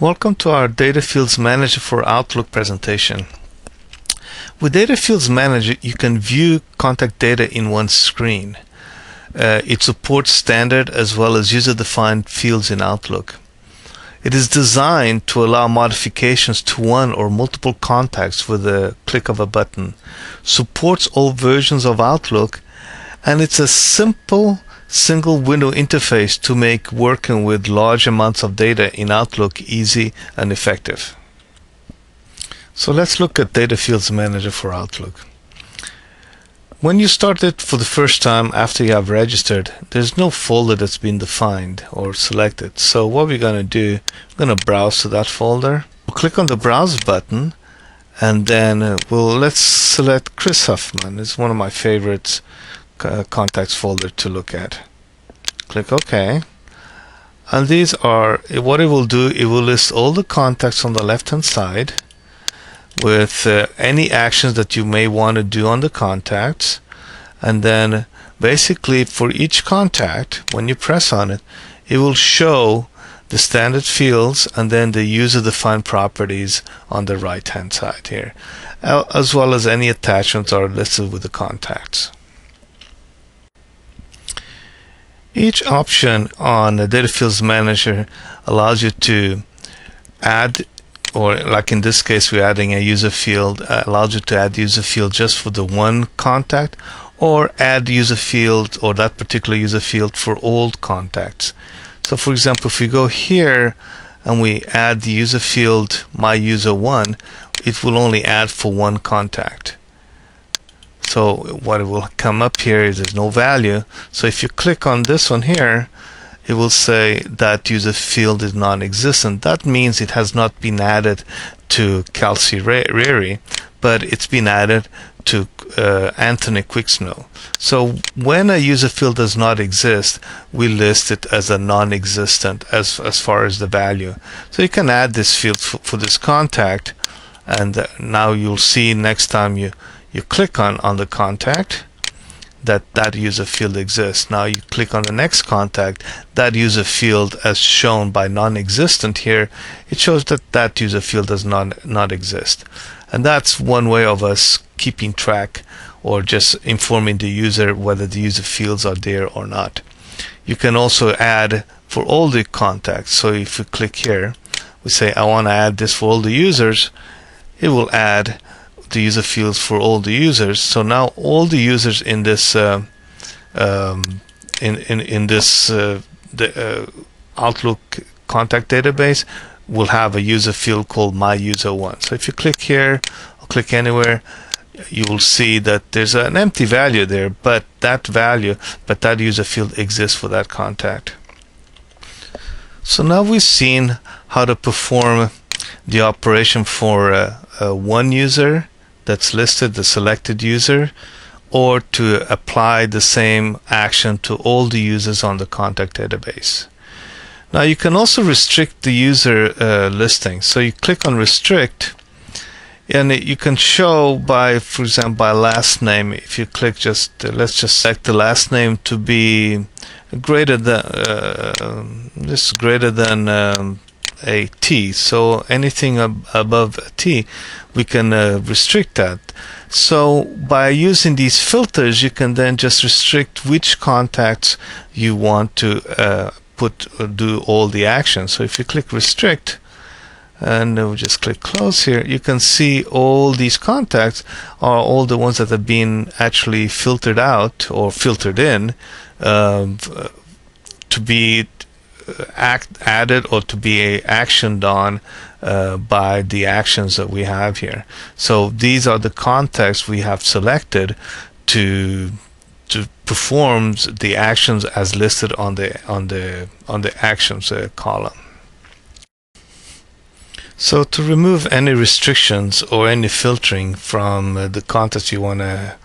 Welcome to our Data Fields Manager for Outlook presentation. With Data Fields Manager, you can view contact data in one screen. It supports standard as well as user-defined fields in Outlook. It is designed to allow modifications to one or multiple contacts with a click of a button, supports all versions of Outlook, and it's a simple single window interface to make working with large amounts of data in Outlook easy and effective. So let's look at Data Fields Manager for Outlook. When you start it for the first time after you have registered, there's no folder that's been defined or selected. So what we're going to do, we're going to browse to that folder. We'll click on the Browse button, and then let's select Chris Huffman. It's one of my favorites. Contacts folder to look at. Click OK, and these are what it will do. It will list all the contacts on the left hand side with any actions that you may want to do on the contacts, and then basically for each contact, when you press on it, it will show the standard fields and then the user defined properties on the right hand side here, as well as any attachments are listed with the contacts. Each option on the Data Fields Manager allows you to add, or like in this case we're adding a user field, allows you to add user field just for the one contact, or add user field or that particular user field for all contacts. So for example, if we go here and we add the user field myuser1, it will only add for one contact. So what will come up here is there's no value. So if you click on this one here, it will say that user field is non-existent. That means it has not been added to Kelsey Rary, but it's been added to Anthony Quicksnow. So when a user field does not exist, we list it as a non-existent as far as the value. So you can add this field for this contact, and now you'll see next time you click on the contact that user field exists. Now you click on the next contact, that user field as shown by non-existent here, it shows that user field does not exist. And that's one way of us keeping track or just informing the user whether the user fields are there or not. You can also add for all the contacts. So if we click here, we say I want to add this for all the users, it will add the user fields for all the users. So now all the users in this Outlook contact database will have a user field called myuser1. So if you click here or click anywhere, you will see that there's an empty value there, but that user field exists for that contact. So now we've seen how to perform the operation for one user that's listed, the selected user, or to apply the same action to all the users on the contact database. Now you can also restrict the user listing. So you click on restrict, and you can show by, for example, by last name. If you click let's just select the last name to be greater than a T, so anything above a T we can restrict that. So by using these filters, you can then just restrict which contacts you want to do all the actions. So if you click restrict and we just click close here, you can see all these contacts are all the ones that have been actually filtered out or filtered in to be added or to be actioned on by the actions that we have here. So these are the contacts we have selected to perform the actions as listed on the actions column. So to remove any restrictions or any filtering from the contacts you want to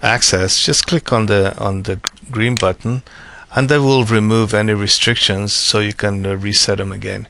access, just click on the green button, and that will remove any restrictions so you can reset them again.